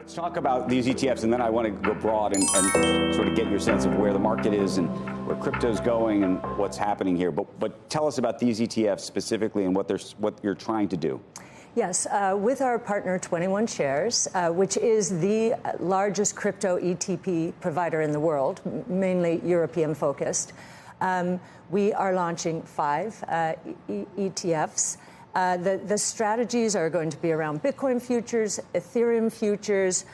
Let's talk about these ETFs, and then I want to go broad and sort of get your sense of where the market is and where crypto's going and what's happening here. But tell us about these ETFs specifically and what you're trying to do. Yes, with our partner 21 Shares, which is the largest crypto ETP provider in the world, mainly European focused, we are launching 5 ETFs. The strategies are going to be around Bitcoin futures, Ethereum futures.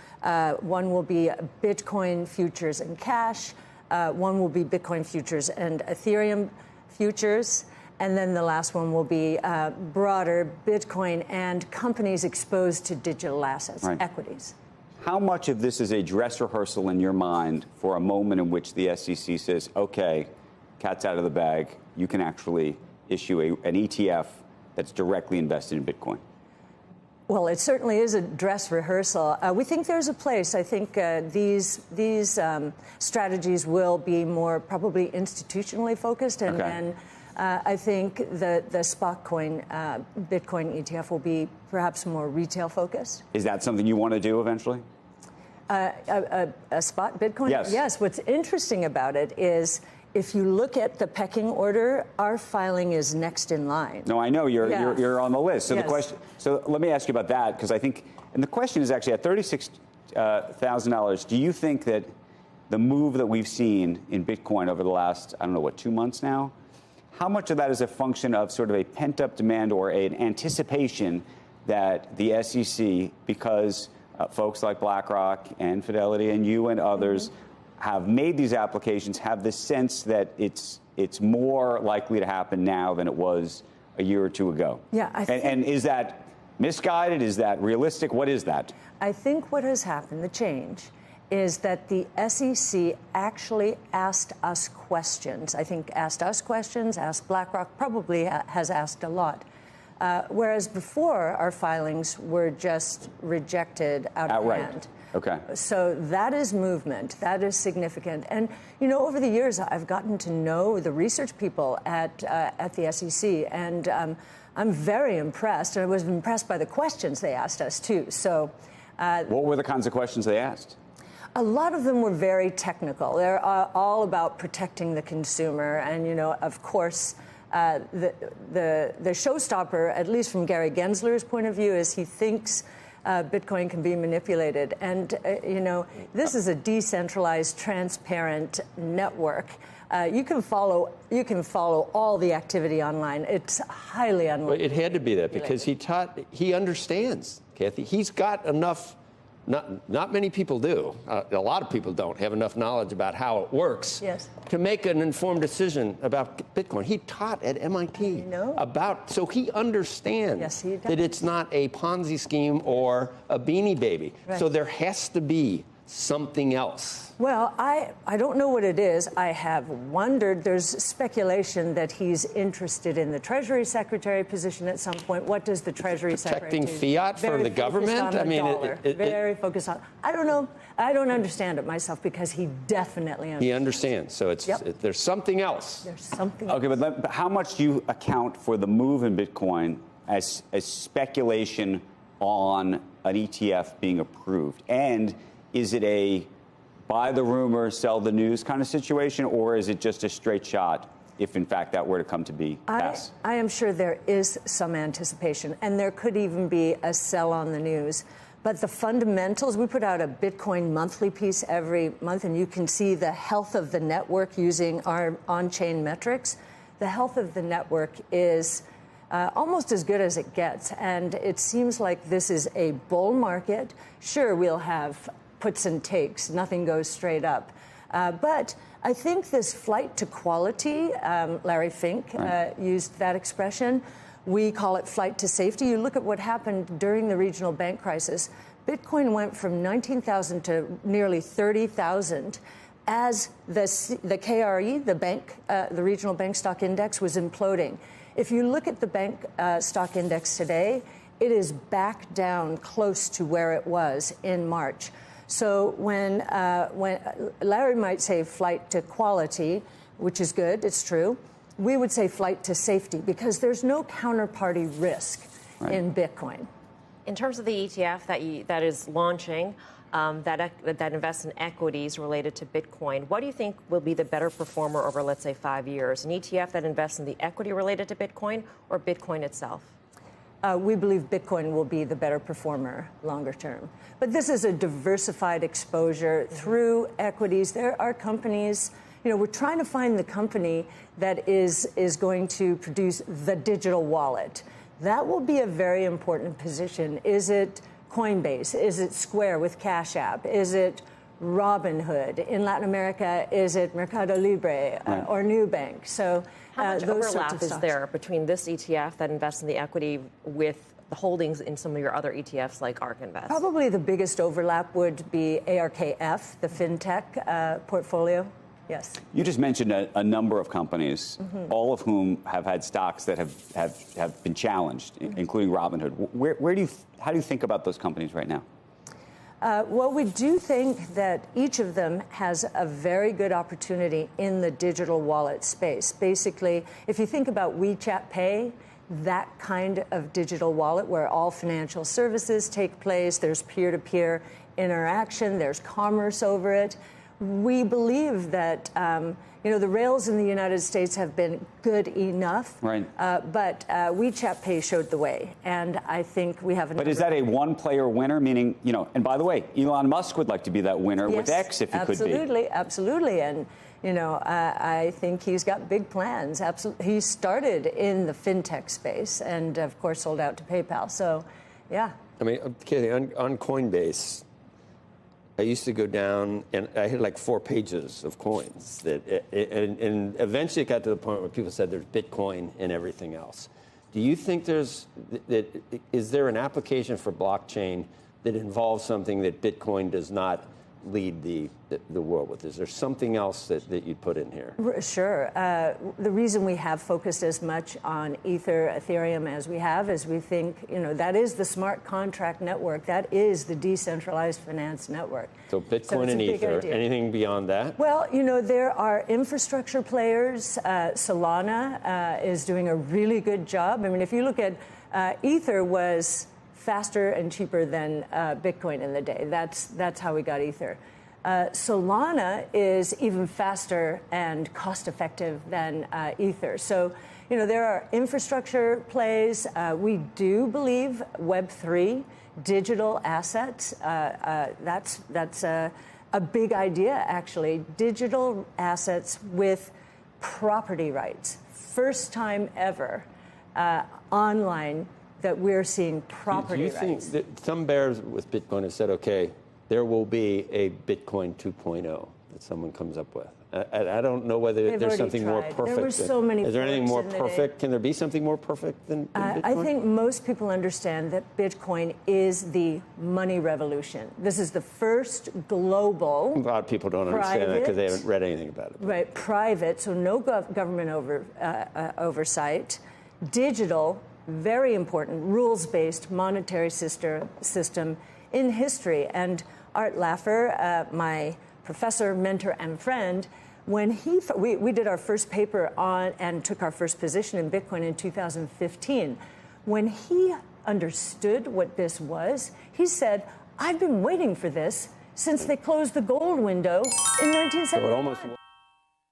One will be Bitcoin futures and cash. One will be Bitcoin futures and Ethereum futures. And then the last one will be broader Bitcoin and companies exposed to digital assets, right, equities. How much of this is a dress rehearsal in your mind for a moment in which the SEC says, okay, cat's out of the bag, you can actually issue an ETF that's directly invested in Bitcoin? Well, it certainly is a dress rehearsal. We think there's a place. I think these strategies will be more probably institutionally focused, and then I think the spot coin Bitcoin ETF will be perhaps more retail focused. Is that something you want to do eventually? A spot Bitcoin? Yes. Yes. What's interesting about it is, if you look at the pecking order, our filing is next in line. No, I know you're on the list. So yes. The question. So let me ask you about that, because I think, and the question is actually at $36,000. Do you think that the move that we've seen in Bitcoin over the last, I don't know, what, 2 months now? How much of that is a function of sort of a pent-up demand or an anticipation that the SEC, because folks like BlackRock and Fidelity and you and others have made these applications, have this sense that it's more likely to happen now than it was a year or two ago? Yeah, and is that misguided? Is that realistic? What is that? I think what has happened, the change, is that the SEC actually asked us questions. I think asked us questions, asked BlackRock, probably has asked a lot. Whereas before, our filings were just rejected outright. Hand. Okay. So that is movement. That is significant. And, you know, over the years, I've gotten to know the research people at the SEC, and I'm very impressed. And I was impressed by the questions they asked us, too. So, what were the kinds of questions they asked? A lot of them were very technical. They're all about protecting the consumer. And, you know, of course, the showstopper, at least from Gary Gensler's point of view, is he thinks Bitcoin can be manipulated. And, you know, this is a decentralized, transparent network. You can follow all the activity online. It's highly unlikely. Well, it had to be that because he understands, Kathy. He's got enough. Not many people do. A lot of people don't have enough knowledge about how it works to make an informed decision about Bitcoin. He taught at MIT so he understands that it's not a Ponzi scheme or a Beanie Baby. Right. So there has to be something else. Well, I don't know what it is. I have wondered. There's speculation that he's interested in the Treasury Secretary position at some point. What does the Treasury Secretary do? Protecting fiat for the government? I mean, very focused on. I don't know. I don't understand it myself, because he definitely understands. He understands. So there's something else. There's something else. Okay, but how much do you account for the move in Bitcoin as speculation on an ETF being approved? And is it a buy the rumor, sell the news kind of situation, or is it just a straight shot if, in fact, that were to come to be pass? I am sure there is some anticipation, and there could even be a sell on the news. But the fundamentals, we put out a Bitcoin monthly piece every month, and you can see the health of the network using our on-chain metrics. The health of the network is almost as good as it gets, and it seems like this is a bull market. Sure, we'll have puts and takes. Nothing goes straight up. But I think this flight to quality, Larry Fink used that expression. We call it flight to safety. You look at what happened during the regional bank crisis. Bitcoin went from 19,000 to nearly 30,000 as the KRE, the regional bank stock index, was imploding. If you look at the bank stock index today, it is back down close to where it was in March. So when Larry might say flight to quality, which is good, it's true, we would say flight to safety, because there's no counterparty risk in Bitcoin. In terms of the ETF that is launching, that invests in equities related to Bitcoin, what do you think will be the better performer over, let's say, 5 years? An ETF that invests in the equity related to Bitcoin or Bitcoin itself? We believe Bitcoin will be the better performer longer term. But this is a diversified exposure through equities. There are companies, we're trying to find the company that is going to produce the digital wallet. That will be a very important position. Is it Coinbase? Is it Square with Cash App? Is it Robinhood? In Latin America, is it Mercado Libre or Nubank? So how much those overlap is there between this ETF that invests in the equity with the holdings in some of your other ETFs like ARK Invest? Probably the biggest overlap would be ARKF, the fintech portfolio. Yes. You just mentioned a number of companies, all of whom have had stocks that have been challenged, including Robinhood. How do you think about those companies right now? Well, we do think that each of them has a very good opportunity in the digital wallet space. Basically, if you think about WeChat Pay, that kind of digital wallet where all financial services take place, there's peer-to-peer interaction, there's commerce over it. We believe that the rails in the United States have been good enough, right? But WeChat Pay showed the way, and I think we have. But is that a one-player winner? Meaning, and by the way, Elon Musk would like to be that winner with X if he could be. Absolutely, and I think he's got big plans. Absolutely, he started in the fintech space, and of course sold out to PayPal. So, yeah. I mean, Kathy, on Coinbase, I used to go down, and I had like 4 pages of coins. And eventually it got to the point where people said there's Bitcoin and everything else. Do you think is there an application for blockchain that involves something that Bitcoin does not lead the world with? Is there something else that you'd put in here? Sure. The reason we have focused as much on Ether, Ethereum as we have is we think, that is the smart contract network. That is the decentralized finance network. So Bitcoin and Ether. Anything beyond that? Well, there are infrastructure players. Solana is doing a really good job. I mean, if you look at Ether was faster and cheaper than Bitcoin in the day. That's how we got Ether. Solana is even faster and cost-effective than Ether. So, there are infrastructure plays. We do believe Web3, digital assets. That's a big idea, actually. Digital assets with property rights. First time ever online that we're seing property rights. Do you think that some bears with Bitcoin have said, okay, there will be a Bitcoin 2.0 that someone comes up with? I don't know whether there's something more perfect. There were so many. Is there anything more perfect? Can there be something more perfect than Bitcoin? I think most people understand that Bitcoin is the money revolution. This is the first global. A lot of people don't understand that because they haven't read anything about it. Right, private, so no government oversight, digital, very important, rules-based monetary system in history. And Art Laffer, my professor, mentor, and friend, when we did our first paper on and took our first position in Bitcoin in 2015. When he understood what this was, he said, I've been waiting for this since they closed the gold window in 1979.